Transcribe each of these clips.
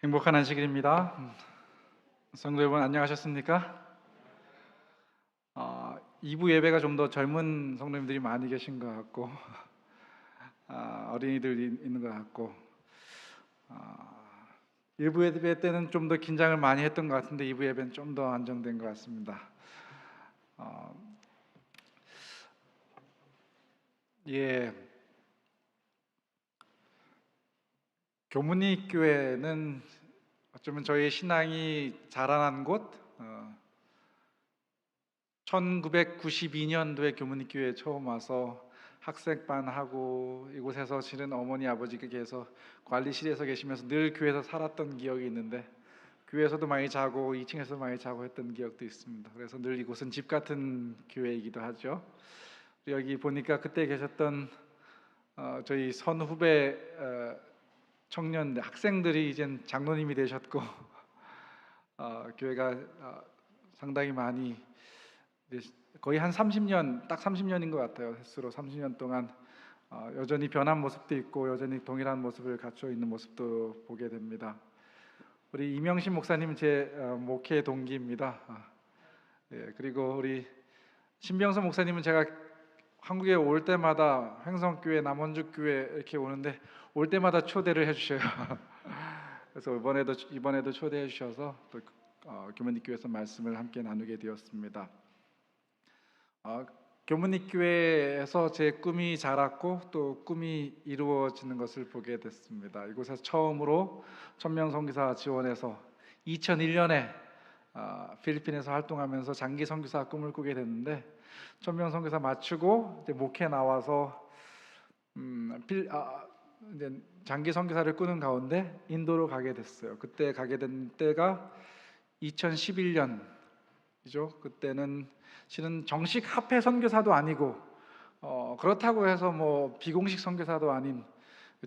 행복한 안식일입니다. 성도 여러분 안녕하셨습니까? 2부 예배가 좀 더 젊은 성도님들이 많이 계신 것 같고 어린이들이 있는 것 같고 1부 예배 때는 좀 더 긴장을 많이 했던 것 같은데 2부 예배는 좀 더 안정된 것 같습니다. 어, 예, 교문이 교회는 어쩌면 저희 신앙이 자라난 곳, 1992년도에 교문이 교회에 처음 와서 학생반 하고 이곳에서 실은 어머니 아버지께서 관리실에서 계시면서 늘 교회에서 살았던 기억이 있는데 교회에서도 많이 자고 2층에서 많이 자고 했던 기억도 있습니다. 그래서 늘 이곳은 집 같은 교회이기도 하죠. 여기 보니까 그때 계셨던 저희 선후배 청년 학생들이 이젠 장로님이 되셨고 교회가 상당히 많이 거의 한 30년, 딱 30년인 것 같아요. 횟수로 30년 동안 여전히 변한 모습도 있고 여전히 동일한 모습을 갖춰 있는 모습도 보게 됩니다. 우리 이명신 목사님 제 목회 동기입니다. 예, 그리고 우리 신병서 목사님은 제가 한국에 올 때마다 횡성교회, 남원주교회 이렇게 오는데 올 때마다 초대를 해주셔요. 그래서 이번에도 초대해 주셔서 또 교문리교회에서 말씀을 함께 나누게 되었습니다. 교문리교회에서 제 꿈이 자랐고 또 꿈이 이루어지는 것을 보게 됐습니다. 이곳에서 처음으로 천명 선교사 지원해서 2001년에 필리핀에서 활동하면서 장기 선교사 꿈을 꾸게 됐는데 천명 선교사 마치고 이제 목회 나와서 이제 장기 선교사를 꾸는 가운데 인도로 가게 됐어요. 그때 가게 된 때가 2011년이죠. 그때는 실은 정식 합회 선교사도 아니고 그렇다고 해서 뭐 비공식 선교사도 아닌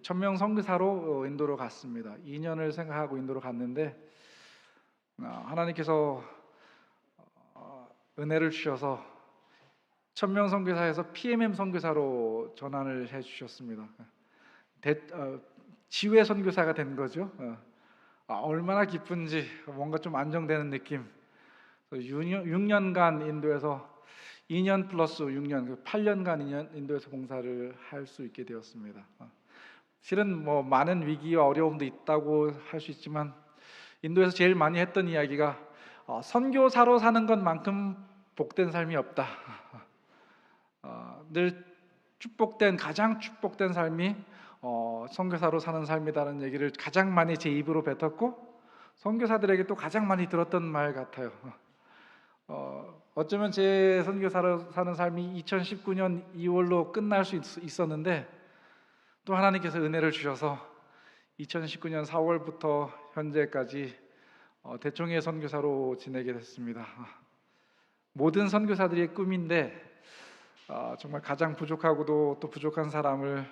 천명 선교사로 인도로 갔습니다. 2년을 생각하고 인도로 갔는데 하나님께서 은혜를 주셔서 천명 선교사에서 PMM 선교사로 전환을 해주셨습니다. 지회 선교사가 된 거죠. 얼마나 기쁜지 뭔가 좀 안정되는 느낌. 6년간 인도에서 2년 플러스 6년, 8년간 인도에서 봉사를 할 수 있게 되었습니다. 실은 뭐 많은 위기와 어려움도 있다고 할 수 있지만 인도에서 제일 많이 했던 이야기가 선교사로 사는 것만큼 복된 삶이 없다. 늘 가장 축복된 삶이 선교사로 사는 삶이다라는 얘기를 가장 많이 제 입으로 뱉었고 선교사들에게 또 가장 많이 들었던 말 같아요. 어쩌면 제 선교사로 사는 삶이 2019년 2월로 끝날 수 있었는데 또 하나님께서 은혜를 주셔서 2019년 4월부터 현재까지 대청의 선교사로 지내게 됐습니다. 모든 선교사들의 꿈인데 정말 가장 부족하고도 또 부족한 사람을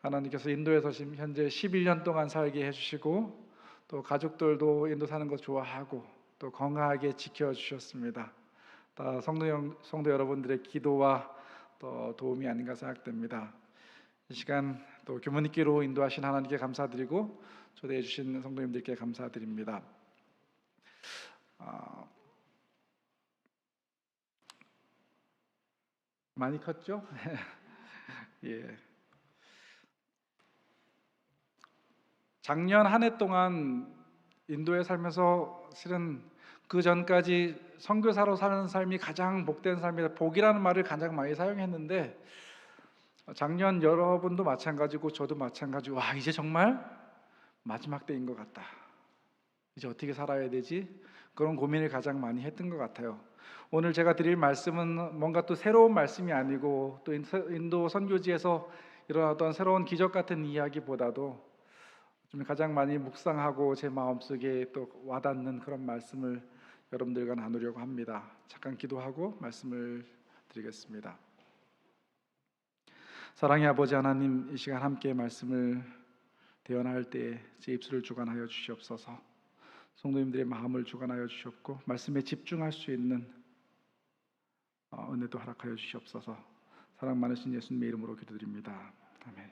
하나님께서 인도에서 지금 현재 11년 동안 살게 해주시고 또 가족들도 인도 사는 거 좋아하고 또 건강하게 지켜주셨습니다. 성도 여러분들의 기도와 또 도움이 아닌가 생각됩니다. 이 시간 또 교문있기로 인도하신 하나님께 감사드리고 초대해 주신 성도님들께 감사드립니다. 많이 컸죠? 예. 작년 한 해 동안 인도에 살면서 실은 그 전까지 선교사로 사는 삶이 가장 복된 삶이다. 복이라는 말을 가장 많이 사용했는데 작년 여러분도 마찬가지고 저도 마찬가지고 와 이제 정말 마지막 때인 것 같다. 이제 어떻게 살아야 되지? 그런 고민을 가장 많이 했던 것 같아요. 오늘 제가 드릴 말씀은 뭔가 또 새로운 말씀이 아니고 또 인도 선교지에서 일어났던 새로운 기적 같은 이야기보다도 좀 가장 많이 묵상하고 제 마음속에 또 와닿는 그런 말씀을 여러분들과 나누려고 합니다. 잠깐 기도하고 말씀을 드리겠습니다. 사랑의 아버지 하나님, 이 시간 함께 말씀을 대언할 때에 제 입술을 주관하여 주시옵소서. 성도님들의 마음을 주관하여 주시옵고 말씀에 집중할 수 있는 은혜도 허락하여 주시옵소서. 사랑 많으신 예수님의 이름으로 기도드립니다. 아멘.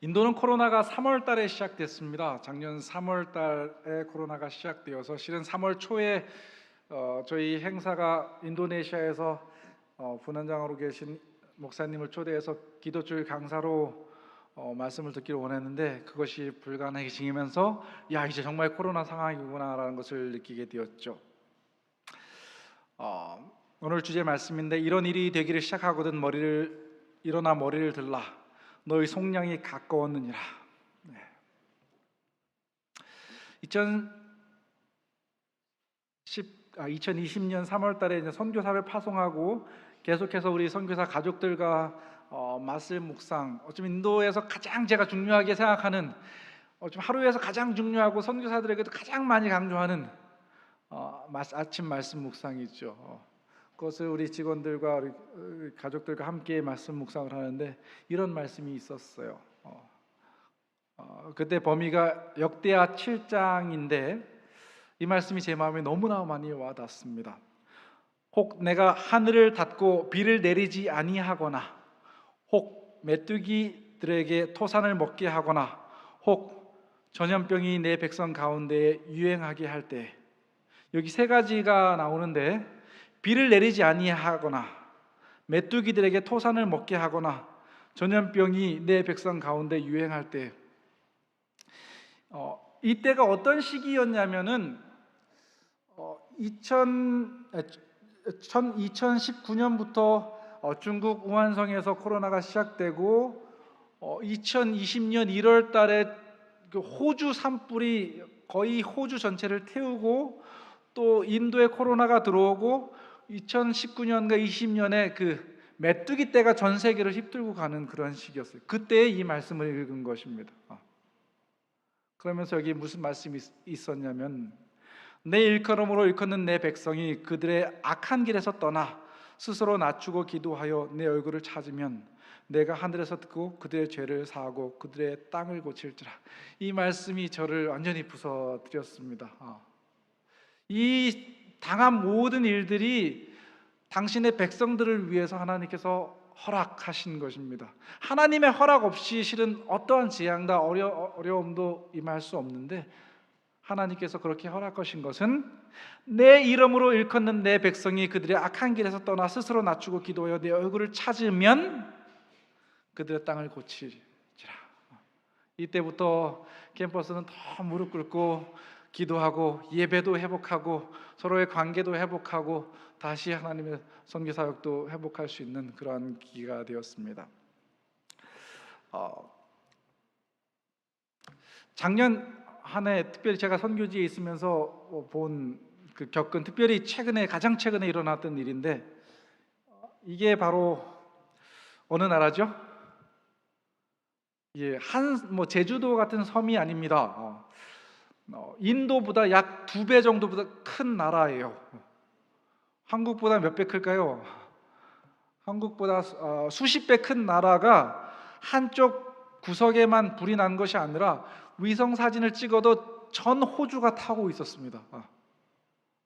인도는 코로나가 3월 달에 시작됐습니다. 작년 3월 달에 코로나가 시작되어서 실은 3월 초에 저희 행사가 인도네시아에서 분원장으로 계신 목사님을 초대해서 기도주일 강사로 말씀을 듣기를 원했는데 그것이 불가능해지면서 이제 정말 코로나 상황이구나라는 것을 느끼게 되었죠. 오늘 주제 말씀인데 이런 일이 되기를 시작하거든 일어나 머리를 들라 너희 속량이 가까웠느니라. 2020년 3월 달에 이제 선교사를 파송하고 계속해서 우리 선교사 가족들과 말씀 묵상, 어쩌면 인도에서 가장 제가 중요하게 생각하는, 어쩌면 하루에서 가장 중요하고 선교사들에게도 가장 많이 강조하는 아침 말씀 묵상이죠. 그것을 우리 직원들과 우리 가족들과 함께 말씀 묵상을 하는데 이런 말씀이 있었어요. 그때 범위가 역대하 7장인데 이 말씀이 제 마음에 너무나 많이 와닿습니다. 혹 내가 하늘을 닫고 비를 내리지 아니하거나, 혹 메뚜기들에게 토산을 먹게 하거나, 혹 전염병이 내 백성 가운데에 유행하게 할 때, 여기 세 가지가 나오는데 비를 내리지 아니하거나, 메뚜기들에게 토산을 먹게 하거나, 전염병이 내 백성 가운데 유행할 때, 이때가 어떤 시기였냐면은 2019년부터 중국 우한성에서 코로나가 시작되고 2020년 1월 달에 그 호주 산불이 거의 호주 전체를 태우고 또 인도에 코로나가 들어오고 2019년과 20년에 그 메뚜기 떼가 전 세계를 휩들고 가는 그런 시기였어요. 그때 이 말씀을 읽은 것입니다. 그러면서 여기 무슨 말씀이 있었냐면 내 일컬음으로 일컫는 내 백성이 그들의 악한 길에서 떠나 스스로 낮추고 기도하여 내 얼굴을 찾으면 내가 하늘에서 듣고 그들의 죄를 사하고 그들의 땅을 고칠지라. 이 말씀이 저를 완전히 부서뜨렸습니다. 이 당한 모든 일들이 당신의 백성들을 위해서 하나님께서 허락하신 것입니다. 하나님의 허락 없이 실은 어떠한 재앙과 어려움도 임할 수 없는데 하나님께서 그렇게 허락하신 것은 내 이름으로 일컫는 내 백성이 그들의 악한 길에서 떠나 스스로 낮추고 기도하여 내 얼굴을 찾으면 그들의 땅을 고치리라. 이때부터 캠퍼스는 더 무릎 꿇고 기도하고 예배도 회복하고 서로의 관계도 회복하고 다시 하나님의 선교 사역도 회복할 수 있는 그러한 기회가 되었습니다. 작년 한 해 특별히 제가 선교지에 있으면서 겪은 특별히 가장 최근에 일어났던 일인데 이게 바로 어느 나라죠? 제주도 같은 섬이 아닙니다. 인도보다 약 2배 정도보다 큰 나라예요. 한국보다 몇 배 클까요? 한국보다 수십 배 큰 나라가 한쪽 구석에만 불이 난 것이 아니라 위성 사진을 찍어도 전 호주가 타고 있었습니다.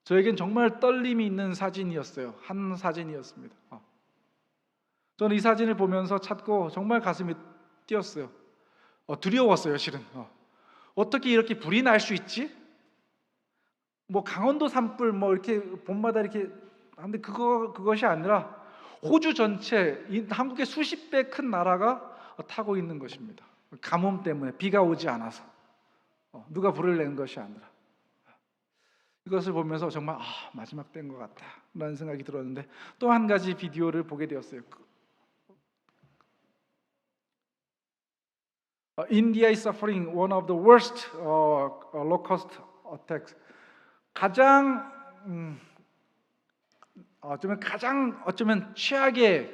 저에겐 정말 떨림이 있는 사진이었어요. 한 사진이었습니다. 저는 이 사진을 보면서 찾고 정말 가슴이 뛰었어요. 두려웠어요, 실은. 어떻게 이렇게 불이 날 수 있지? 강원도 산불 이렇게 봄마다 이렇게 하는데 그것이 아니라 호주 전체 한국의 수십 배 큰 나라가 타고 있는 것입니다. 가뭄 때문에 비가 오지 않아서 누가 불을 낸 것이 아니라 이것을 보면서 정말 마지막 때인 것 같다 라는 생각이 들었는데 또 한 가지 비디오를 보게 되었어요. India is suffering one of the worst locust attacks. 어쩌면 최악의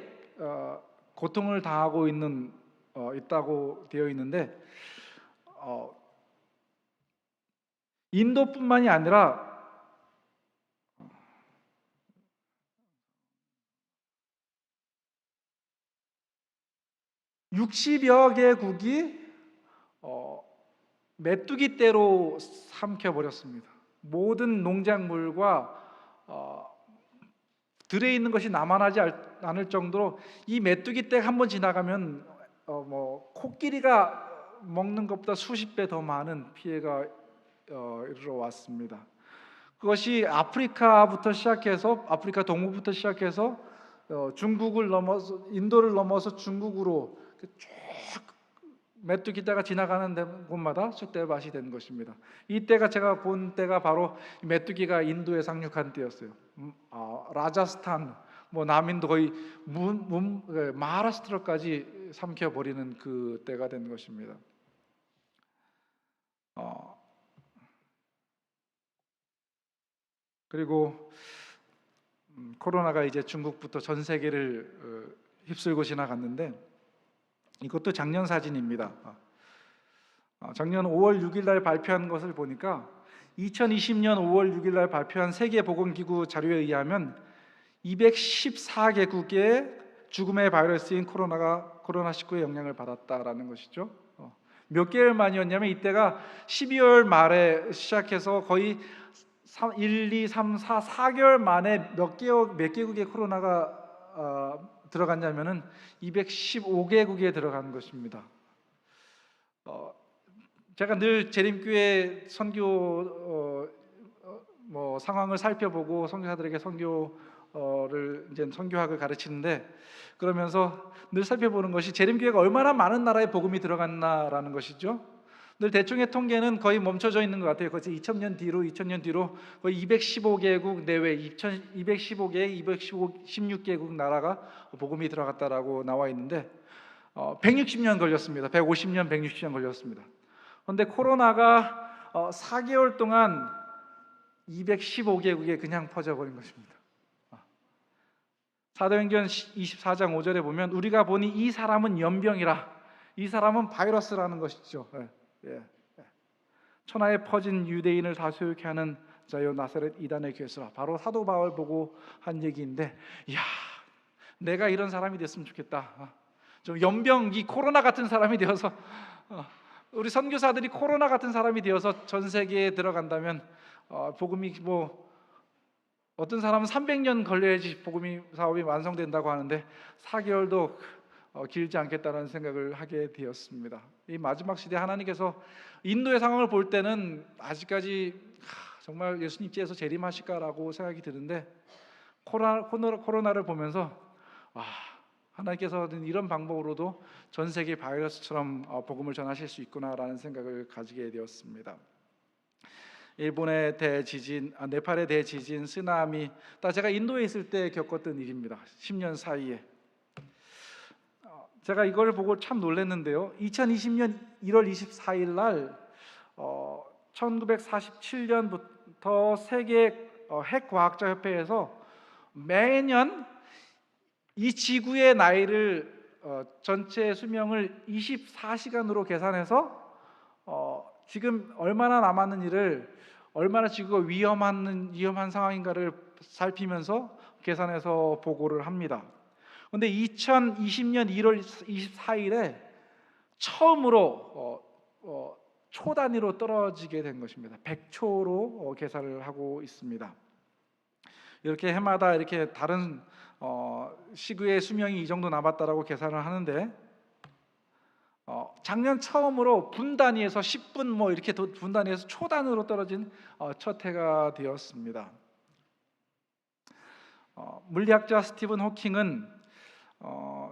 고통을 당하고 있다고 되어 있는데 인도뿐만이 아니라 60여 개국이 메뚜기 떼로 삼켜버렸습니다. 모든 농작물과 들에 있는 것이 남아나지 않을 정도로 이 메뚜기 떼가 한번 지나가면 코끼리가 먹는 것보다 수십 배 더 많은 피해가 이르러 왔습니다. 그것이 아프리카부터 시작해서 아프리카 동부부터 시작해서 중국을 넘어서 인도를 넘어서 중국으로 쭉 메뚜기떼가 지나가는 곳마다 쑥대밭이 된 것입니다. 이 때가 제가 본 때가 바로 메뚜기가 인도에 상륙한 때였어요. 라자스탄, 남인도 거의 마하라스트라까지 삼켜버리는 그 때가 된 것입니다. 그리고 코로나가 이제 중국부터 전 세계를 휩쓸고 지나갔는데 이것도 작년 사진입니다. 작년 5월 6일 날 발표한 것을 보니까 2020년 5월 6일 날 발표한 세계보건기구 자료에 의하면 214개국의 죽음의 바이러스인 코로나19의 영향을 받았다라는 것이죠. 몇 개월 만이었냐면 이때가 12월 말에 시작해서 거의 1, 2, 3, 4, 4개월 만에 몇 개국의 코로나가 들어갔냐면은 215개국에 들어간 것입니다. 제가 늘 재림교회 선교 상황을 살펴보고 선교사들에게 선교를 이제 선교학을 가르치는데 그러면서 늘 살펴보는 것이 재림교회가 얼마나 많은 나라에 복음이 들어갔나라는 것이죠. 늘 대충의 통계는 거의 멈춰져 있는 것 같아요. 거의 2000년 뒤로 거의 215개국 내외 215개, 216개국 나라가 복음이 들어갔다라고 나와 있는데 160년 걸렸습니다. 150년, 160년 걸렸습니다. 그런데 코로나가 4개월 동안 215개국에 그냥 퍼져버린 것입니다. 사도행전 24장 5절에 보면 우리가 보니 이 사람은 연병이라, 이 사람은 바이러스라는 것이죠. 천하에 퍼진 유대인을 다 소유케 하는 자여 나사렛 이단의 괴수라. 바로 사도 바울 보고 한 얘기인데, 이야, 내가 이런 사람이 됐으면 좋겠다. 좀 연병, 이 코로나 같은 사람이 되어서 우리 선교사들이 코로나 같은 사람이 되어서 전 세계에 들어간다면 복음이 어떤 사람은 300년 걸려야지 복음이 사업이 완성된다고 하는데 4개월도 길지 않겠다는 생각을 하게 되었습니다. 이 마지막 시대 하나님께서 인도의 상황을 볼 때는 아직까지 정말 예수님께서 재림하실까라고 생각이 드는데 코로나를 보면서 하나님께서는 이런 방법으로도 전 세계 바이러스처럼 복음을 전하실 수 있구나라는 생각을 가지게 되었습니다. 일본의 대지진, 네팔의 대지진, 쓰나미, 다 제가 인도에 있을 때 겪었던 일입니다. 10년 사이에. 제가 이걸 보고 참 놀랐는데요. 2020년 1월 24일 날 1947년부터 세계 핵과학자협회에서 매년 이 지구의 나이를 전체 수명을 24시간으로 계산해서 지금 얼마나 남았는지를, 얼마나 지구가 위험한 상황인가를 살피면서 계산해서 보고를 합니다. 그런데 2020년 1월 24일에 처음으로 초 단위로 떨어지게 된 것입니다. 100초로 계산을 하고 있습니다. 이렇게 해마다 이렇게 다른 시구의 수명이 이 정도 남았다라고 계산을 하는데 작년 처음으로 분 단위에서 10분 이렇게 분 단위에서 초 단위로 떨어진 첫 해가 되었습니다. 물리학자 스티븐 호킹은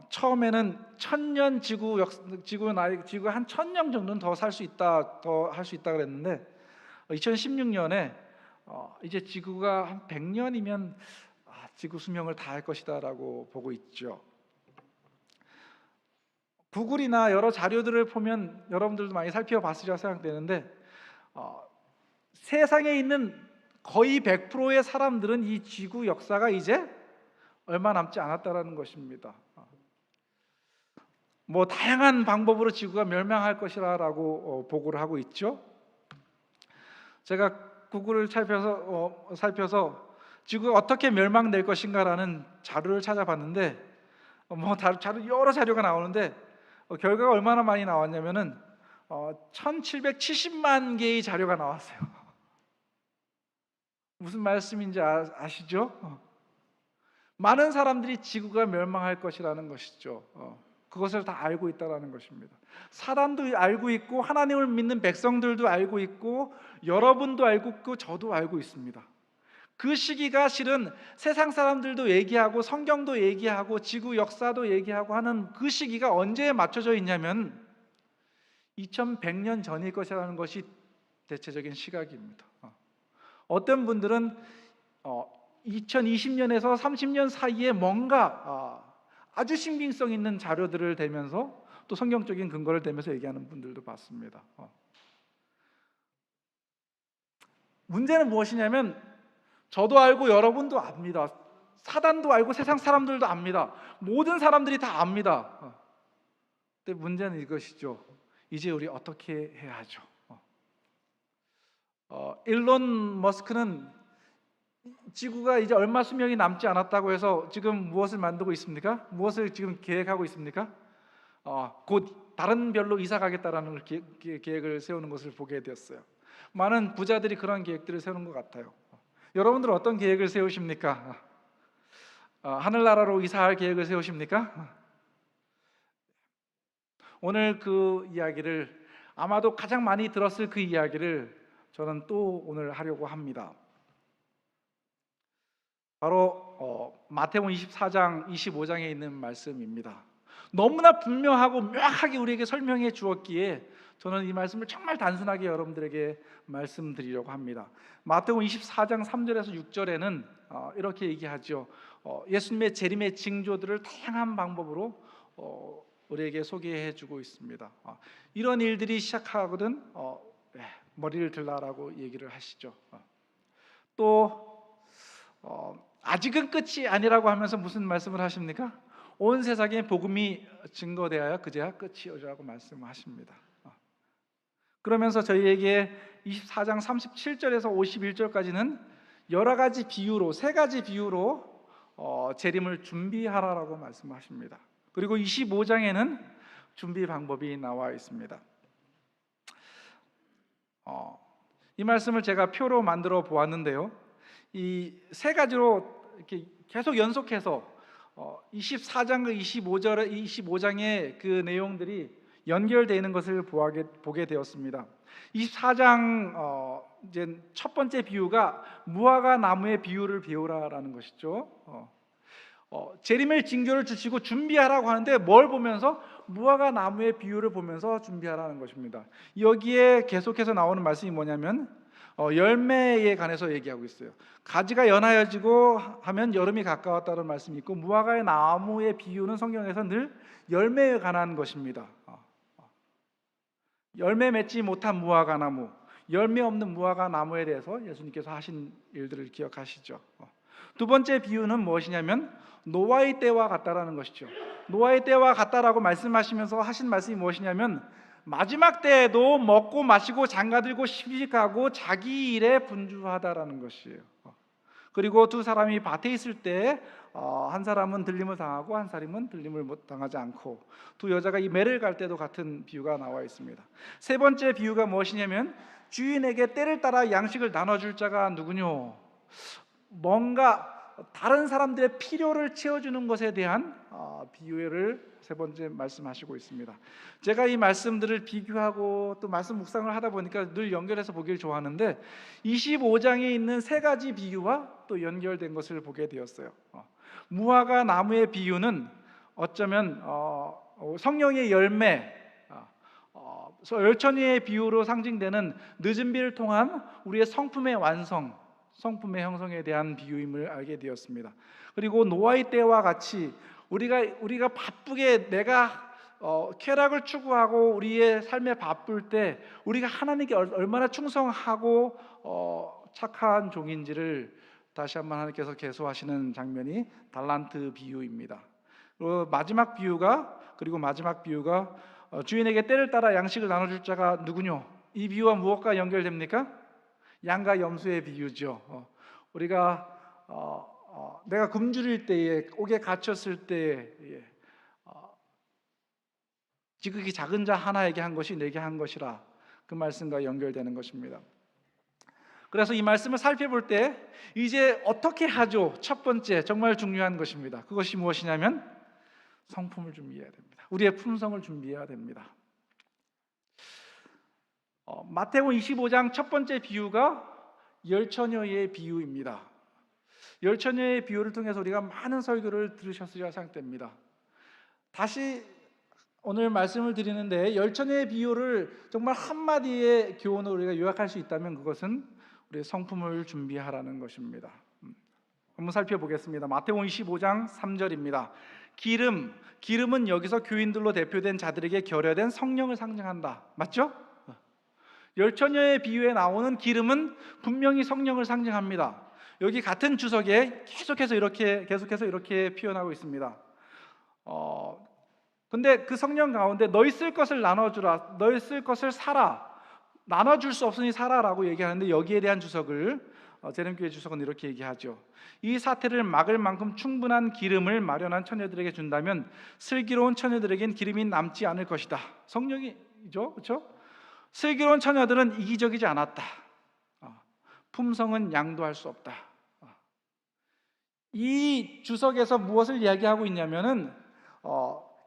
처음에는 1000년 지구가 한 1000년 정도는 더 살 수 있다, 더 할 수 있다 그랬는데 2016년에 이제 지구가 한 100년이면 지구 수명을 다 할 것이다라고 보고 있죠. 구글이나 여러 자료들을 보면 여러분들도 많이 살펴봤으리라 생각되는데 세상에 있는 거의 100%의 사람들은 이 지구 역사가 이제 얼마 남지 않았다라는 것입니다. 다양한 방법으로 지구가 멸망할 것이라고 보고를 하고 있죠. 제가 구글을 살펴서 지구가 어떻게 멸망될 것인가라는 자료를 찾아봤는데 여러 자료가 나오는데 결과가 얼마나 많이 나왔냐면은 1770만 개의 자료가 나왔어요. 무슨 말씀인지 아시죠? 많은 사람들이 지구가 멸망할 것이라는 것이죠. 그것을 다 알고 있다라는 것입니다. 사단도 알고 있고 하나님을 믿는 백성들도 알고 있고 여러분도 알고 있고 저도 알고 있습니다. 그 시기가 실은 세상 사람들도 얘기하고 성경도 얘기하고 지구 역사도 얘기하고 하는 그 시기가 언제에 맞춰져 있냐면 2100년 전일 것이라는 것이 대체적인 시각입니다. 어떤 분들은 2020년에서 30년 사이에 뭔가 아주 신빙성 있는 자료들을 대면서 또 성경적인 근거를 대면서 얘기하는 분들도 봤습니다. 문제는 무엇이냐면 저도 알고 여러분도 압니다. 사단도 알고 세상 사람들도 압니다. 모든 사람들이 다 압니다. 근데 문제는 이것이죠. 이제 우리 어떻게 해야 하죠? 일론 머스크는 지구가 이제 얼마 수명이 남지 않았다고 해서 지금 무엇을 만들고 있습니까? 무엇을 지금 계획하고 있습니까? 곧 다른 별로 이사 가겠다라는 계획을 세우는 것을 보게 되었어요. 많은 부자들이 그런 계획들을 세우는 것 같아요. 여러분들은 어떤 계획을 세우십니까? 하늘나라로 이사할 계획을 세우십니까? 오늘 그 이야기를 아마도 가장 많이 들었을 그 이야기를 저는 또 오늘 하려고 합니다. 바로 마태복음 24장 25장에 있는 말씀입니다. 너무나 분명하고 명확하게 우리에게 설명해 주었기에 저는 이 말씀을 정말 단순하게 여러분들에게 말씀드리려고 합니다. 마태복음 24장 3절에서 6절에는 이렇게 얘기하죠. 예수님의 재림의 징조들을 다양한 방법으로 우리에게 소개해 주고 있습니다. 이런 일들이 시작하거든 머리를 들라라고 얘기를 하시죠. 또 아직은 끝이 아니라고 하면서 무슨 말씀을 하십니까? 온 세상에 복음이 증거되어야 그제야 끝이오라고 말씀하십니다. 그러면서 저희에게 24장 37절에서 51절까지는 여러 가지 비유로 세 가지 비유로 재림을 준비하라라고 말씀하십니다. 그리고 25장에는 준비 방법이 나와 있습니다. 이 말씀을 제가 표로 만들어 보았는데요. 이 세 가지로 이렇게 계속 연속해서 24장과 25장의 그 내용들이 연결되는 것을 보게 되었습니다. 24장 이제 첫 번째 비유가 무화과 나무의 비유를 배우라라는 것이죠. 재림의 징조를 주시고 준비하라고 하는데 뭘 보면서? 무화과 나무의 비유를 보면서 준비하라는 것입니다. 여기에 계속해서 나오는 말씀이 뭐냐면 열매에 관해서 얘기하고 있어요. 가지가 연하여지고 하면 여름이 가까웠다는 말씀이 있고, 무화과의 나무의 비유는 성경에서 늘 열매에 관한 것입니다. 열매 맺지 못한 무화과 나무, 열매 없는 무화과 나무에 대해서 예수님께서 하신 일들을 기억하시죠. 두 번째 비유는 무엇이냐면 노아의 때와 같다라는 것이죠. 노아의 때와 같다라고 말씀하시면서 하신 말씀이 무엇이냐면 마지막 때에도 먹고 마시고 장가들고 시집가고 자기 일에 분주하다라는 것이에요. 그리고 두 사람이 밭에 있을 때 한 사람은 들림을 당하고 한 사람은 들림을 못 당하지 않고, 두 여자가 이 매를 갈 때도 같은 비유가 나와 있습니다. 세 번째 비유가 무엇이냐면 주인에게 때를 따라 양식을 나눠줄 자가 누구뇨? 뭔가 다른 사람들의 필요를 채워주는 것에 대한 비유를 세 번째 말씀하시고 있습니다. 제가 이 말씀들을 비교하고 또 말씀 묵상을 하다 보니까 늘 연결해서 보기를 좋아하는데 25장에 있는 세 가지 비유와 또 연결된 것을 보게 되었어요. 무화과 나무의 비유는 어쩌면 성령의 열매, 열천의 비유로 상징되는 늦은 비를 통한 우리의 성품의 완성, 성품의 형성에 대한 비유임을 알게 되었습니다. 그리고 노아의 때와 같이 우리가 바쁘게 내가 쾌락을 추구하고 우리의 삶에 바쁠 때 우리가 하나님께 얼마나 충성하고 착한 종인지를 다시 한번 하나님께서 계수하시는 장면이 달란트 비유입니다. 그리고 마지막 비유가 주인에게 때를 따라 양식을 나눠줄 자가 누구뇨? 이 비유와 무엇과 연결됩니까? 양과 염소의 비유죠. 우리가 내가 굶주릴 때에, 옥에 갇혔을 때에 지극히 작은 자 하나에게 한 것이 내게 한 것이라, 그 말씀과 연결되는 것입니다. 그래서 이 말씀을 살펴볼 때 이제 어떻게 하죠? 첫 번째 정말 중요한 것입니다. 그것이 무엇이냐면 성품을 준비해야 됩니다. 우리의 품성을 준비해야 됩니다. 마태복음 25장 첫 번째 비유가 열처녀의 비유입니다. 열처녀의 비유를 통해서 우리가 많은 설교를 들으셨으리라 생각됩니다. 다시 오늘 말씀을 드리는데, 열처녀의 비유를 정말 한마디의 교훈으로 우리가 요약할 수 있다면 그것은 우리의 성품을 준비하라는 것입니다. 한번 살펴보겠습니다. 마태복음 25장 3절입니다. 기름은 여기서 교인들로 대표된 자들에게 결여된 성령을 상징한다. 맞죠? 열처녀의 비유에 나오는 기름은 분명히 성령을 상징합니다. 여기 같은 주석에 계속해서 이렇게 표현하고 있습니다. 근데 그 성령 가운데 너희 쓸 것을 나눠주라, 너희 쓸 것을 사라, 나눠줄 수 없으니 사라라고 얘기하는데, 여기에 대한 주석을 재림교회 주석은 이렇게 얘기하죠. 이 사태를 막을 만큼 충분한 기름을 마련한 처녀들에게 준다면 슬기로운 처녀들에겐 기름이 남지 않을 것이다. 성령이죠, 그렇죠? 슬기로운 처녀들은 이기적이지 않았다. 품성은 양도할 수 없다. 이 주석에서 무엇을 이야기하고 있냐면은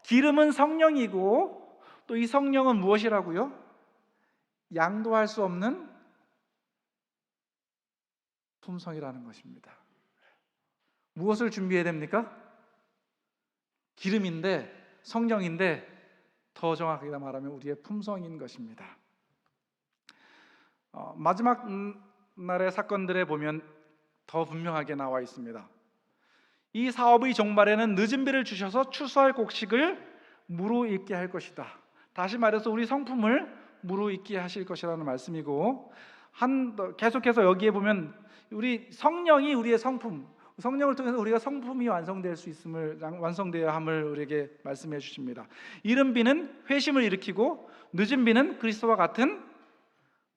기름은 성령이고 또 이 성령은 무엇이라고요? 양도할 수 없는 품성이라는 것입니다. 무엇을 준비해야 됩니까? 기름인데, 성령인데, 더 정확하게 말하면 우리의 품성인 것입니다. 마지막 날의 사건들에 보면 더 분명하게 나와 있습니다. 이 사업의 종말에는 늦은 비를 주셔서 추수할 곡식을 무르익게 할 것이다. 다시 말해서 우리 성품을 무르익게 하실 것이라는 말씀이고, 계속해서 여기에 보면 우리 성령이 우리의 성령을 통해서 우리가 성품이 완성되어야 함을 우리에게 말씀해 주십니다. 이른 비는 회심을 일으키고 늦은 비는 그리스도와 같은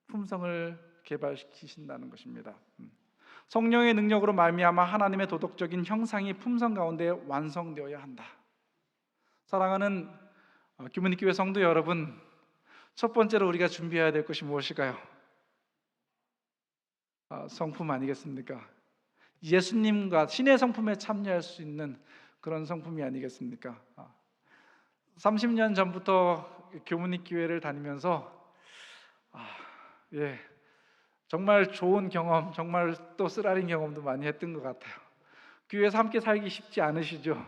품성을 개발시키신다는 것입니다. 성령의 능력으로 말미암아 하나님의 도덕적인 형상이 품성 가운데 완성되어야 한다. 사랑하는 규민교회 성도 여러분, 첫 번째로 우리가 준비해야 될 것이 무엇일까요? 성품 아니겠습니까? 예수님과 신의 성품에 참여할 수 있는 그런 성품이 아니겠습니까? 30년 전부터 교문익교회를 다니면서 정말 좋은 경험, 정말 또 쓰라린 경험도 많이 했던 것 같아요. 교회에서 함께 살기 쉽지 않으시죠?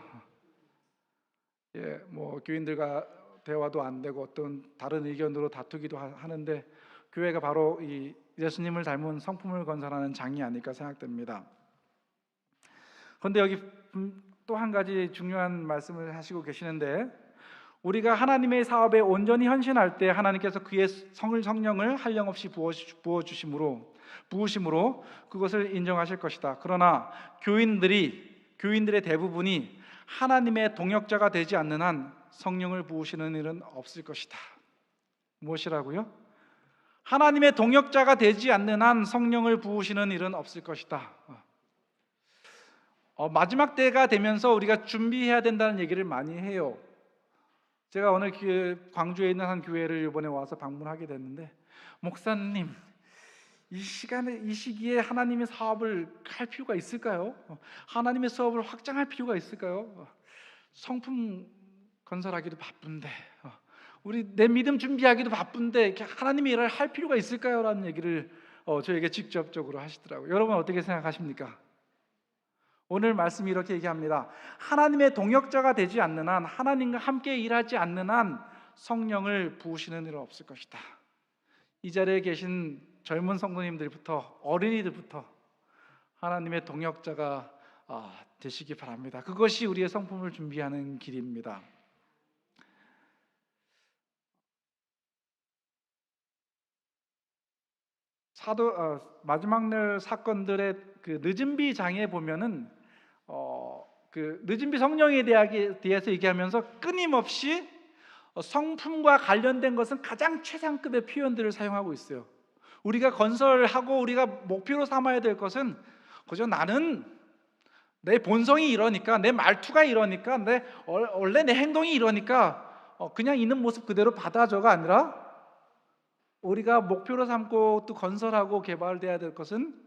교인들과 대화도 안 되고 어떤 다른 의견으로 다투기도 하는데, 교회가 바로 이 예수님을 닮은 성품을 건설하는 장이 아닐까 생각됩니다. 그런데 여기 또 한 가지 중요한 말씀을 하시고 계시는데, 우리가 하나님의 사업에 온전히 헌신할 때 하나님께서 그의 성령을 한량없이 부으심으로 그것을 인정하실 것이다. 그러나 교인들의 대부분이 하나님의 동역자가 되지 않는 한 성령을 부으시는 일은 없을 것이다. 무엇이라고요? 하나님의 동역자가 되지 않는 한 성령을 부으시는 일은 없을 것이다. 마지막 때가 되면서 우리가 준비해야 된다는 얘기를 많이 해요. 제가 오늘 광주에 있는 한 교회를 이번에 와서 방문하게 됐는데, 목사님, 이 시기에 하나님의 사업을 할 필요가 있을까요? 하나님의 사업을 확장할 필요가 있을까요? 성품 건설하기도 바쁜데, 내 믿음 준비하기도 바쁜데 하나님의 일을 할 필요가 있을까요? 라는 얘기를 저에게 직접적으로 하시더라고요. 여러분 어떻게 생각하십니까? 오늘 말씀이 이렇게 얘기합니다. 하나님의 동역자가 되지 않는 한, 하나님과 함께 일하지 않는 한 성령을 부으시는 일은 없을 것이다. 이 자리에 계신 젊은 성도님들부터 어린이들부터 하나님의 동역자가 되시기 바랍니다. 그것이 우리의 성품을 준비하는 길입니다. 마지막 날 사건들의 그 늦은 비 장에 보면은 그 늦은 비 성령에 대해서 얘기하면서 끊임없이 성품과 관련된 것은 가장 최상급의 표현들을 사용하고 있어요. 우리가 건설하고 우리가 목표로 삼아야 될 것은 그저 나는 내 본성이 이러니까, 내 말투가 이러니까, 원래 내 행동이 이러니까 그냥 있는 모습 그대로 받아줘가 아니라, 우리가 목표로 삼고 또 건설하고 개발돼야 될 것은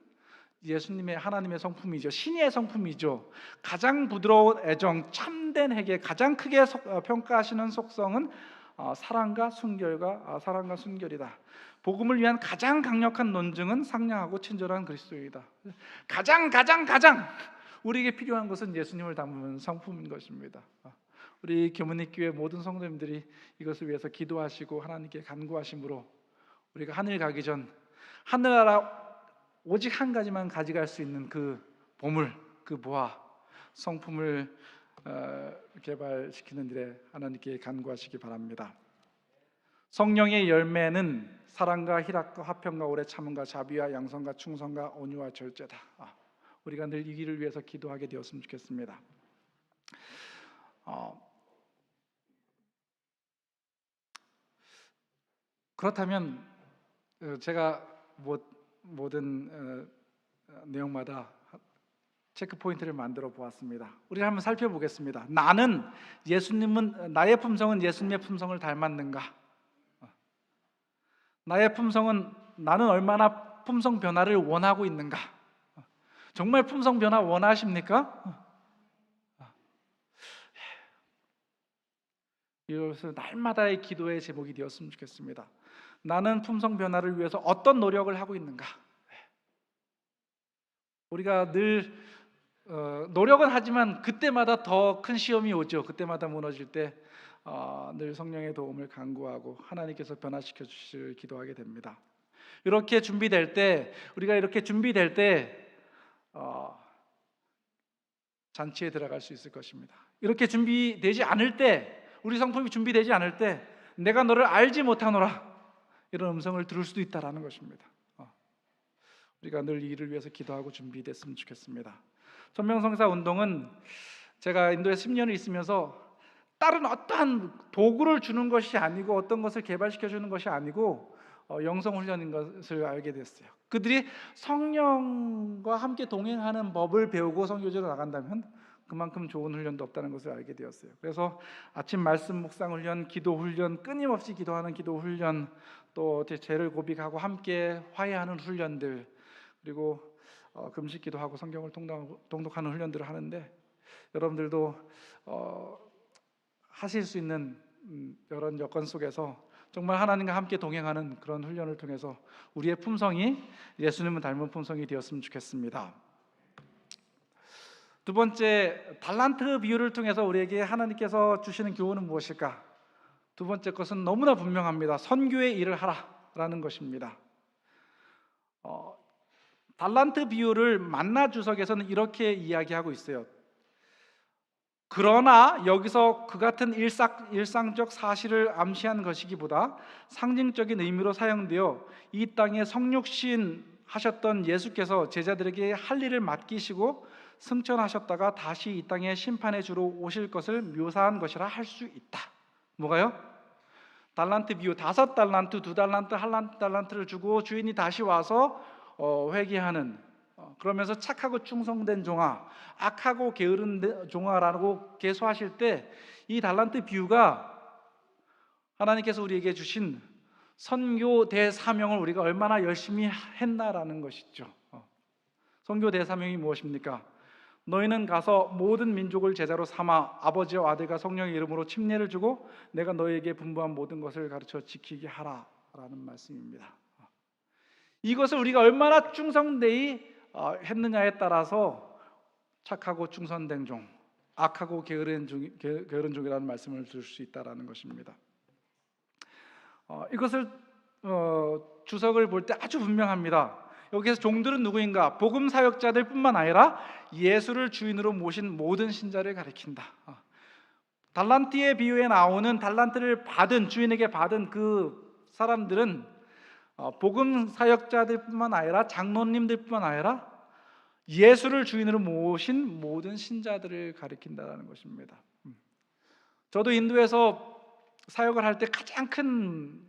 예수님의 하나님의 성품이죠. 신의 성품이죠. 가장 부드러운 애정, 참된 회개, 가장 크게 평가하시는 속성은 사랑과 순결이다. 복음을 위한 가장 강력한 논증은 상냥하고 친절한 그리스도이다. 가장 우리에게 필요한 것은 예수님을 닮은 성품인 것입니다. 우리 교문익교회 모든 성도님들이 이것을 위해서 기도하시고 하나님께 간구하심으로 우리가 하늘 가기 전 하늘나라 오직 한 가지만 가져갈 수 있는 그 보물, 그 보화, 성품을 개발시키는 일에 하나님께 간구하시기 바랍니다. 성령의 열매는 사랑과 희락과 화평과 오래 참음과 자비와 양선과 충성과 온유와 절제다. 우리가 늘 이 길을 위해서 기도하게 되었으면 좋겠습니다. 그렇다면 제가 모든 내용마다 체크 포인트를 만들어 보았습니다. 우리 한번 살펴보겠습니다. 나의 품성은 예수님의 품성을 닮았는가? 나의 품성은 나는 얼마나 품성 변화를 원하고 있는가? 정말 품성 변화 원하십니까? 이것을 날마다의 기도의 제목이 되었으면 좋겠습니다. 나는 품성 변화를 위해서 어떤 노력을 하고 있는가? 우리가 늘 노력은 하지만 그때마다 더 큰 시험이 오죠. 그때마다 무너질 때 늘 성령의 도움을 간구하고 하나님께서 변화시켜 주시기를 기도하게 됩니다. 이렇게 준비될 때 잔치에 들어갈 수 있을 것입니다. 이렇게 준비되지 않을 때, 우리 성품이 준비되지 않을 때 내가 너를 알지 못하노라 이런 음성을 들을 수도 있다라는 것입니다. 우리가 늘 이 일을 위해서 기도하고 준비됐으면 좋겠습니다. 천명성사 운동은 제가 인도에 10년을 있으면서 다른 어떠한 도구를 주는 것이 아니고 어떤 것을 개발시켜 주는 것이 아니고 영성훈련인 것을 알게 됐어요. 그들이 성령과 함께 동행하는 법을 배우고 선교지로 나간다면 그만큼 좋은 훈련도 없다는 것을 알게 되었어요. 그래서 아침 말씀 묵상 훈련, 기도 훈련, 끊임없이 기도하는 기도 훈련, 또 죄를 고백하고 함께 화해하는 훈련들, 그리고 금식 기도하고 성경을 통독하는 훈련들을 하는데 여러분들도 하실 수 있는 이런 여건 속에서 정말 하나님과 함께 동행하는 그런 훈련을 통해서 우리의 품성이 예수님을 닮은 품성이 되었으면 좋겠습니다. 두 번째, 달란트 비유를 통해서 우리에게 하나님께서 주시는 교훈은 무엇일까? 두 번째 것은 너무나 분명합니다. 선교의 일을 하라라는 것입니다. 달란트 비유를 만나 주석에서는 이렇게 이야기하고 있어요. 그러나 여기서 그 같은 일상적 사실을 암시한 것이기보다 상징적인 의미로 사용되어 이 땅에 성육신 하셨던 예수께서 제자들에게 할 일을 맡기시고 승천하셨다가 다시 이 땅에 심판의 주로 오실 것을 묘사한 것이라 할 수 있다. 뭐가요? 달란트 비유, 5달란트, 2달란트, 1달란트를 주고 주인이 다시 와서 회개하는, 그러면서 착하고 충성된 종아, 악하고 게으른 종아라고 계수하실 때 이 달란트 비유가 하나님께서 우리에게 주신 선교 대사명을 우리가 얼마나 열심히 했나라는 것이죠. 선교 대사명이 무엇입니까? 너희는 가서 모든 민족을 제자로 삼아 아버지와 아들과 성령의 이름으로 침례를 주고 내가 너희에게 분부한 모든 것을 가르쳐 지키게 하라 라는 말씀입니다. 이것을 우리가 얼마나 충성되이 했느냐에 따라서 착하고 충성된 종, 악하고 게으른 종이라는 말씀을 들을 수 있다는 것입니다. 이것을 주석을 볼 때 아주 분명합니다. 여기서 종들은 누구인가? 복음 사역자들 뿐만 아니라 예수를 주인으로 모신 모든 신자를 가리킨다. 달란트의 비유에 나오는 달란트를 주인에게 받은 그 사람들은 복음 사역자들 뿐만 아니라 장로님들 뿐만 아니라 예수를 주인으로 모신 모든 신자들을 가리킨다는 것입니다. 저도 인도에서 사역을 할 때 가장 큰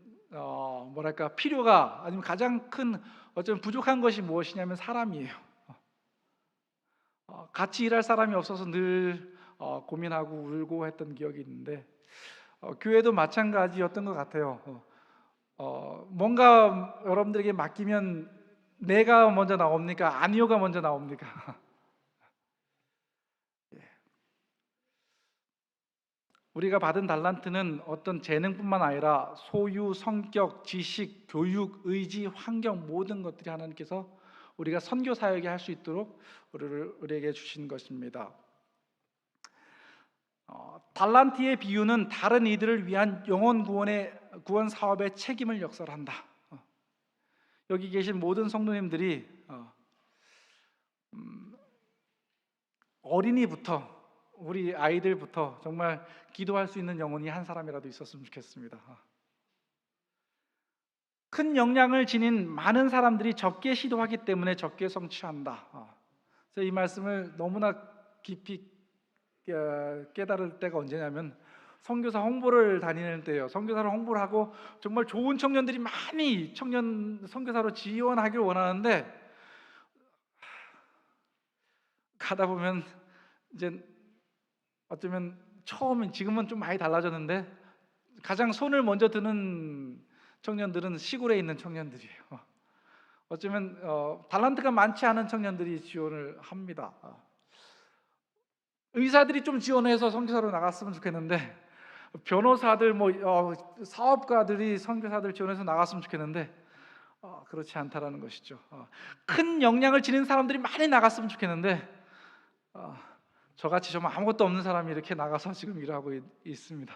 필요가 아니면 가장 큰 어쩌면 부족한 것이 무엇이냐면 사람이에요. 같이 일할 사람이 없어서 늘 고민하고 울고 했던 기억이 있는데 교회도 마찬가지였던 것 같아요. 뭔가 여러분들에게 맡기면 내가 먼저 나옵니까? 아니요가 먼저 나옵니까? 우리가 받은 달란트는 어떤 재능뿐만 아니라 소유, 성격, 지식, 교육, 의지, 환경 모든 것들이 하나님께서 우리가 선교 사역에 할 수 있도록 우리에게 주신 것입니다. 달란트의 비유는 다른 이들을 위한 영혼 구원 사업의 책임을 역설한다. 여기 계신 모든 성도님들이 어린이부터 우리 아이들부터 정말 기도할 수 있는 영혼이 한 사람이라도 있었으면 좋겠습니다. 큰 역량을 지닌 많은 사람들이 적게 시도하기 때문에 적게 성취한다. 그래서 이 말씀을 너무나 깊이 깨달을 때가 언제냐면 선교사 홍보를 다니는 때예요. 선교사를 홍보를 하고 정말 좋은 청년들이 많이 청년 선교사로 지원하길 원하는데 가다 보면 이제 어쩌면 처음엔 지금은 좀 많이 달라졌는데 가장 손을 먼저 드는 청년들은 시골에 있는 청년들이에요. 어쩌면 달란트가 많지 않은 청년들이 지원을 합니다. 의사들이 좀 지원해서 선교사로 나갔으면 좋겠는데 변호사들 사업가들이 선교사들 지원해서 나갔으면 좋겠는데 그렇지 않다라는 것이죠. 큰 역량을 지닌 사람들이 많이 나갔으면 좋겠는데 저같이 정말 아무것도 없는 사람이 이렇게 나가서 지금 일하고 있습니다.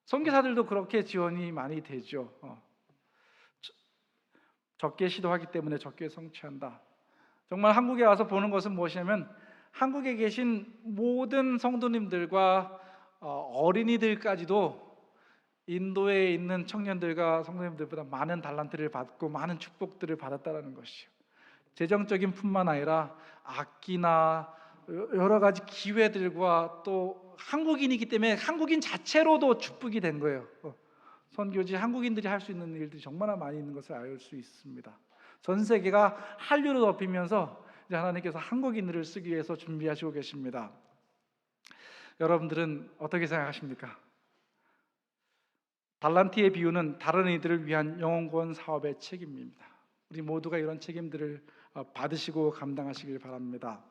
선교사들도 그렇게 지원이 많이 되죠. 적게 시도하기 때문에 적게 성취한다. 정말 한국에 와서 보는 것은 무엇이냐면 한국에 계신 모든 성도님들과 어린이들까지도 인도에 있는 청년들과 성도님들보다 많은 달란트를 받고 많은 축복들을 받았다는 것이죠. 재정적인 뿐만 아니라 악기나 여러 가지 기회들과 또 한국인이기 때문에 한국인 자체로도 축복이 된 거예요. 선교지 한국인들이 할 수 있는 일들이 정말 많이 있는 것을 알 수 있습니다. 전 세계가 한류로 덮이면서 이제 하나님께서 한국인들을 쓰기 위해서 준비하시고 계십니다. 여러분들은 어떻게 생각하십니까? 달란트의 비유는 다른 이들을 위한 영혼 구원 사업의 책임입니다. 우리 모두가 이런 책임들을 받으시고 감당하시길 바랍니다.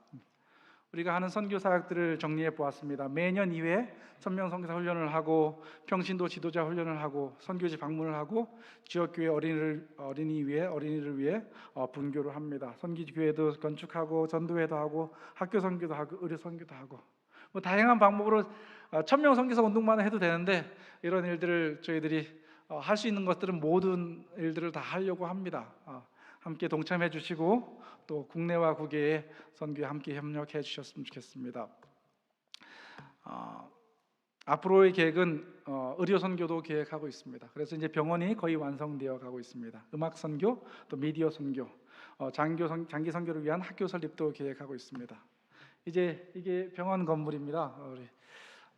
우리가 하는 선교 사역들을 정리해 보았습니다. 매년 2회 천명 선교사 훈련을 하고 평신도 지도자 훈련을 하고 선교지 방문을 하고 지역교회 어린이를 위해 분교를 합니다. 선기교회도 건축하고 전도회도 하고 학교 선교도 하고 의료 선교도 하고 다양한 방법으로 천명 선교사 운동만 해도 되는데 이런 일들을 저희들이 할 수 있는 것들은 모든 일들을 다 하려고 합니다. 함께 동참해 주시고 또 국내와 국외의 선교에 함께 협력해 주셨으면 좋겠습니다. 앞으로의 계획은 의료 선교도 계획하고 있습니다. 그래서 이제 병원이 거의 완성되어 가고 있습니다. 음악 선교, 또 미디어 선교, 장기 선교를 위한 학교 설립도 계획하고 있습니다. 이제 이게 병원 건물입니다. 우리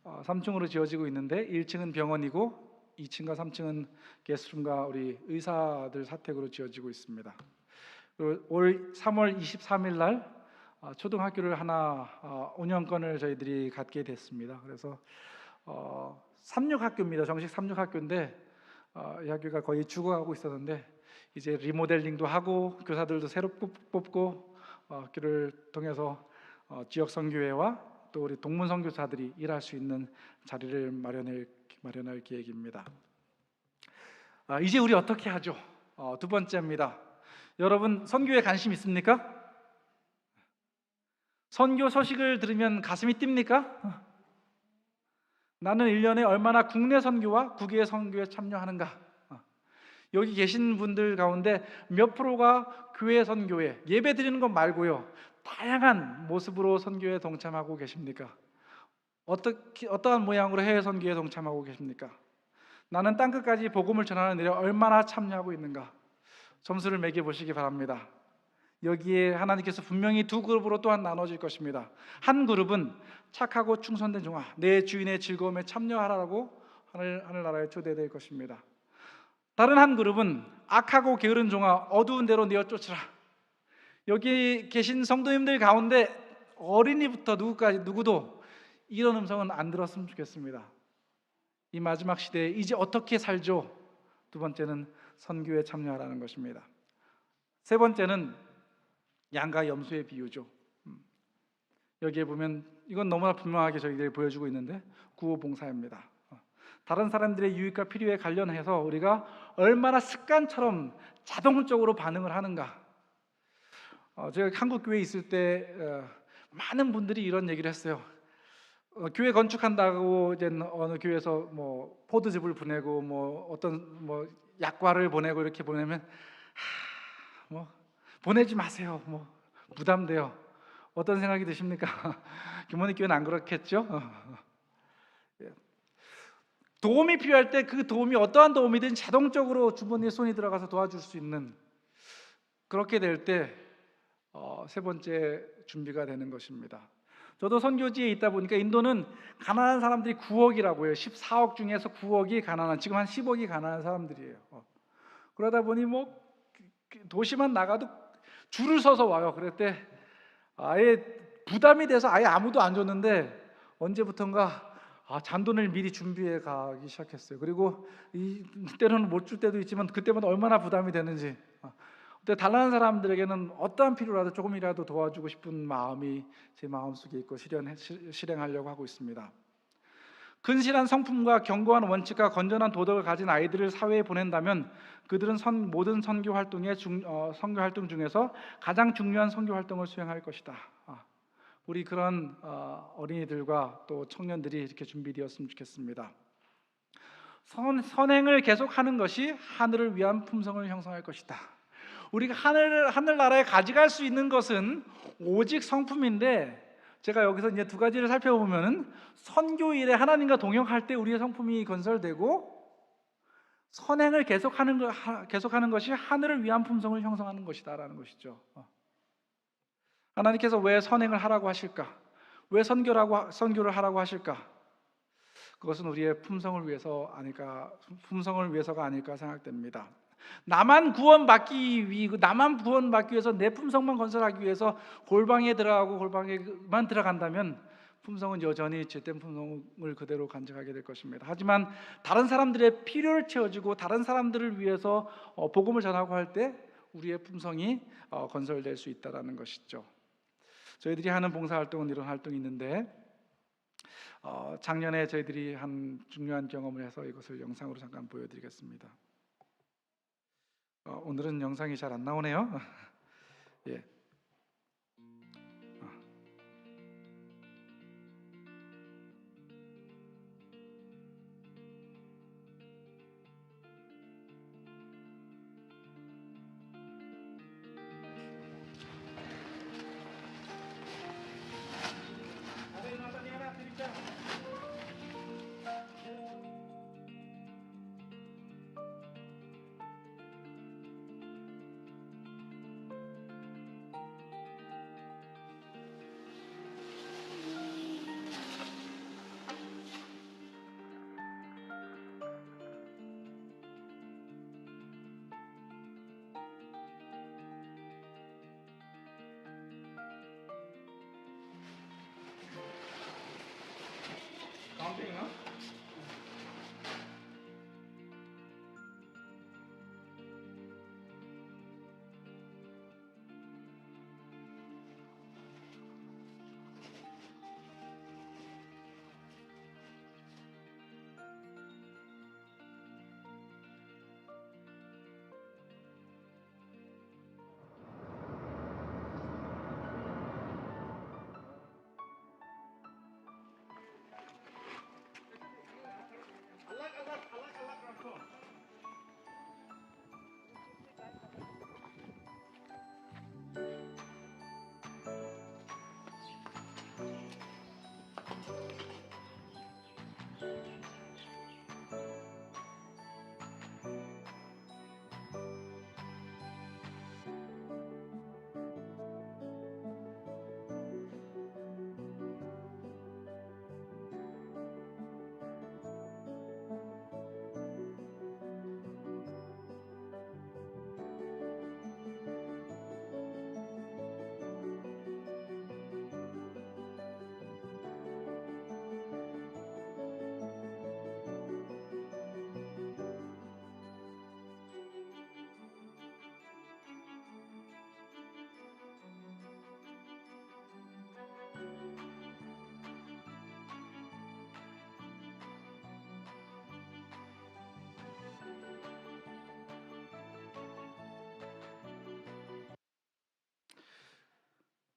3층으로 지어지고 있는데 1층은 병원이고 2층과 3층은 게스트룸과 우리 의사들 사택으로 지어지고 있습니다. 올 3월 23일 날 초등학교를 하나 운영권을 저희들이 갖게 됐습니다. 그래서 36학교입니다. 정식 36학교인데 이 학교가 거의 죽어가고 있었는데 이제 리모델링도 하고 교사들도 새로 뽑고 학교를 통해서 지역 선교회와 또 우리 동문 선교사들이 일할 수 있는 자리를 마련할 계획입니다. 이제 우리 어떻게 하죠? 두 번째입니다. 여러분 선교에 관심 있습니까? 선교 소식을 들으면 가슴이 뜁니까? 나는 1년에 얼마나 국내 선교와 국외 선교에 참여하는가? 여기 계신 분들 가운데 몇 프로가 교회 선교에 예배 드리는 것 말고요 다양한 모습으로 선교에 동참하고 계십니까? 어떠한 모양으로 해외 선교에 동참하고 계십니까? 나는 땅끝까지 복음을 전하는 일에 얼마나 참여하고 있는가? 점수를 매겨보시기 바랍니다. 여기에 하나님께서 분명히 두 그룹으로 또한 나눠질 것입니다. 한 그룹은 착하고 충성된 종아, 내 주인의 즐거움에 참여하라고 하늘나라에 초대될 것입니다. 다른 한 그룹은 악하고 게으른 종아, 어두운 데로 내어 쫓으라. 여기 계신 성도님들 가운데 어린이부터 누구도 이런 음성은 안 들었으면 좋겠습니다. 이 마지막 시대에 이제 어떻게 살죠? 두 번째는 선교에 참여하라는 것입니다. 세 번째는 양과 염소의 비유죠. 여기에 보면 이건 너무나 분명하게 저희들이 보여주고 있는데 구호봉사입니다. 다른 사람들의 유익과 필요에 관련해서 우리가 얼마나 습관처럼 자동적으로 반응을 하는가. 제가 한국 교회에 있을 때 많은 분들이 이런 얘기를 했어요. 교회 건축한다고 이제 어느 교회에서 뭐 포도즙을 보내고 뭐 어떤 뭐 약과를 보내고 이렇게 보내면 뭐 보내지 마세요. 뭐 부담돼요. 어떤 생각이 드십니까? 규모니 교회는 안 그렇겠죠? 도움이 필요할 때 그 도움이 어떠한 도움이든 자동적으로 주머니에 손이 들어가서 도와줄 수 있는, 그렇게 될 때 세 번째 준비가 되는 것입니다. 저도 선교지에 있다 보니까 인도는 가난한 사람들이 9억이라고 해요. 14억 중에서 9억이 가난한, 지금 한 10억이 가난한 사람들이에요. 그러다 보니 뭐 도시만 나가도 줄을 서서 와요. 그럴 때 아예 부담이 돼서 아예 아무도 안 줬는데 언제부턴가 잔돈을 미리 준비해 가기 시작했어요. 그리고 때로는 못 줄 때도 있지만 그때마다 얼마나 부담이 되는지. 근데 달라는 사람들에게는 어떠한 필요라도 조금이라도 도와주고 싶은 마음이 제 마음속에 있고 실행하려고 하고 있습니다. 근실한 성품과 견고한 원칙과 건전한 도덕을 가진 아이들을 사회에 보낸다면 그들은 모든 선교 활동 중에서 가장 중요한 선교 활동을 수행할 것이다. 우리 그런 어린이들과 또 청년들이 이렇게 준비되었으면 좋겠습니다. 선행을 계속하는 것이 하늘을 위한 품성을 형성할 것이다. 우리가 하늘나라에 가져갈 수 있는 것은 오직 성품인데, 제가 여기서 이제 두 가지를 살펴보면은 선교 일에 하나님과 동역할 때 우리의 성품이 건설되고, 선행을 계속하는 것이 하늘을 위한 품성을 형성하는 것이다라는 것이죠. 하나님께서 왜 선행을 하라고 하실까? 왜 선교를 하라고 하실까? 그것은 우리의 품성을 위해서가 아닐까 생각됩니다. 나만 구원받기 위해서 내 품성만 건설하기 위해서 골방에 들어가고 골방에만 들어간다면 품성은 여전히 죄된 품성을 그대로 간직하게 될 것입니다. 하지만 다른 사람들의 필요를 채워주고 다른 사람들을 위해서 복음을 전하고 할 때 우리의 품성이 건설될 수 있다는 것이죠. 저희들이 하는 봉사활동은 이런 활동이 있는데, 작년에 저희들이 한 중요한 경험을 해서 이것을 영상으로 잠깐 보여드리겠습니다. 오늘은 영상이 잘 안 나오네요. 예. 카운팅이나?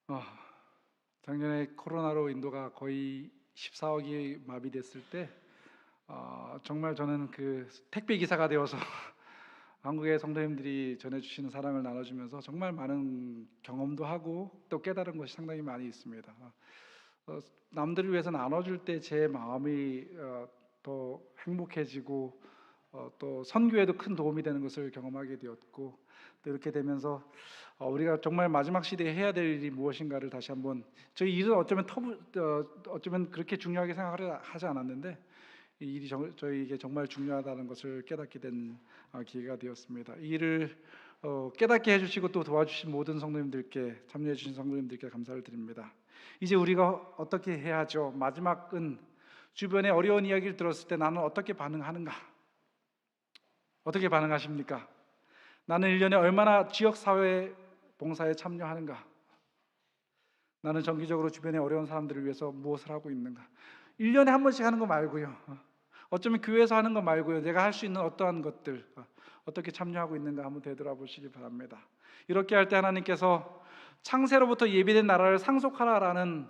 어, 작년에 코로나로 인도가 거의 14억이 마비됐을 때 정말 저는 그 택배 기사가 되어서 한국의 성도님들이 전해주시는 사랑을 나눠주면서 정말 많은 경험도 하고 또 깨달은 것이 상당히 많이 있습니다. 남들을 위해서 나눠줄 때 제 마음이 더 행복해지고 또 선교에도 큰 도움이 되는 것을 경험하게 되었고, 또 이렇게 되면서 우리가 정말 마지막 시대에 해야 될 일이 무엇인가를 다시 한번, 저희 일은 어쩌면 그렇게 중요하게 생각을 하지 않았는데 이 일이 저희에게 정말 중요하다는 것을 깨닫게 된 기회가 되었습니다. 이 일을 깨닫게 해주시고 또 도와주신 모든 성도님들께, 참여해주신 성도님들께 감사를 드립니다. 이제 우리가 어떻게 해야죠? 마지막은 주변의 어려운 이야기를 들었을 때 나는 어떻게 반응하는가? 어떻게 반응하십니까? 나는 1년에 얼마나 지역사회 봉사에 참여하는가? 나는 정기적으로 주변의 어려운 사람들을 위해서 무엇을 하고 있는가? 1년에 한 번씩 하는 거 말고요, 어쩌면 교회에서 하는 거 말고요, 내가 할 수 있는 어떠한 것들 어떻게 참여하고 있는가 한번 되돌아보시기 바랍니다. 이렇게 할 때 하나님께서 창세로부터 예비된 나라를 상속하라라는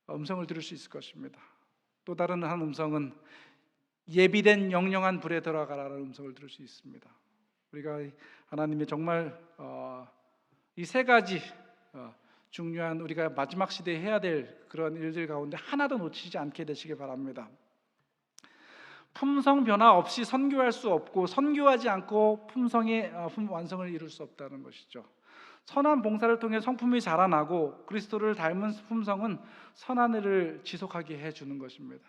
음성을 들을 수 있을 것입니다. 또 다른 한 음성은 예비된 영영한 불에 들어가라는 음성을 들을 수 있습니다. 우리가 하나님의 정말 이 세 가지 중요한 우리가 마지막 시대에 해야 될 그런 일들 가운데 하나도 놓치지 않게 되시길 바랍니다. 품성 변화 없이 선교할 수 없고, 선교하지 않고 품성의 완성을 이룰 수 없다는 것이죠. 선한 봉사를 통해 성품이 자라나고 그리스도를 닮은 품성은 선한 일을 지속하게 해주는 것입니다.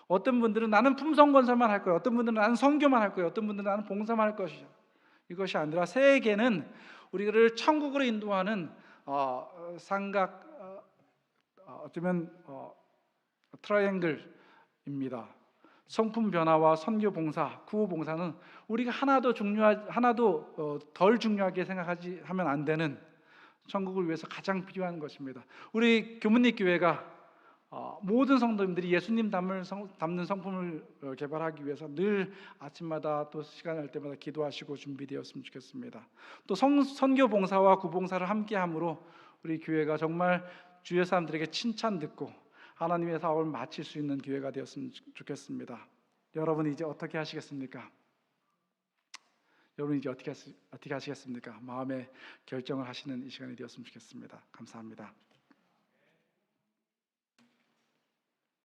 어떤 분들은 나는 품성 건설만 할 거예요, 어떤 분들은 나는 선교만 할 거예요, 어떤 분들은 나는 봉사만 할 것이죠. 이것이 아니라 세계는 우리를 천국으로 인도하는 삼각, 어쩌면 트라이앵글입니다. 성품 변화와 선교 봉사, 구호 봉사는 우리가 하나도 덜 중요하게 생각하지 하면 안 되는, 천국을 위해서 가장 필요한 것입니다. 우리 교문리 교회가 모든 성도님들이 예수님 담는 성품을 개발하기 위해서 늘 아침마다 또 시간 날 때마다 기도하시고 준비되었으면 좋겠습니다. 또 선교 봉사와 구봉사를 함께함으로 우리 교회가 정말 주위의 사람들에게 칭찬 듣고 하나님의 사업을 마칠 수 있는 기회가 되었으면 좋겠습니다. 여러분 이제 어떻게 하시겠습니까? 여러분 이제 어떻게 하시겠습니까? 마음의 결정을 하시는 이 시간이 되었으면 좋겠습니다. 감사합니다.